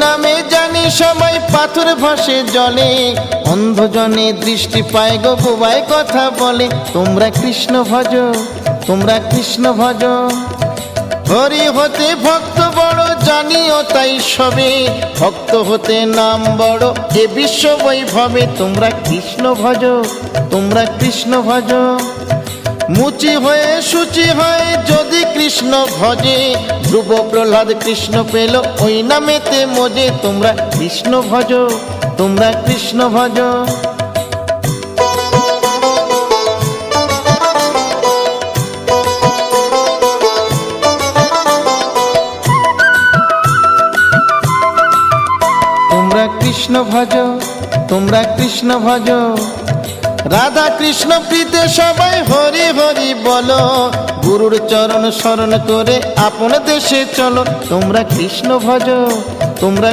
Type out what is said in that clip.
নামে জানি সবাই পাথর ভাসে জলে, অন্ধজনে দৃষ্টি পায় গো বুবাই কথা বলে। তোমরা কৃষ্ণ ভজ, তোমরা কৃষ্ণ ভজ। হরি হতে ভক্ত বড় জানিও তাই সবে, ভক্ত হতে নাম বড় এ বিশ্ব বৈভবে। তোমরা কৃষ্ণ ভজ, তোমরা কৃষ্ণ ভজ। মুচি হয়ে সূচি হয় যদি কৃষ্ণ ভজে, ধ্রুব প্রহ্লাদ কৃষ্ণ পেল ওই নামেতে মজে। তোমরা কৃষ্ণ ভজ, তোমরা কৃষ্ণ ভজ। তোমরা কৃষ্ণ ভজ, তোমরা কৃষ্ণ ভজ। রাধা কৃষ্ণ প্রীতে সবাই হরি হরি বলো, গুরুর চরণ শরণ করে আপন দেশে চলো। তোমরা কৃষ্ণ ভজ, তোমরা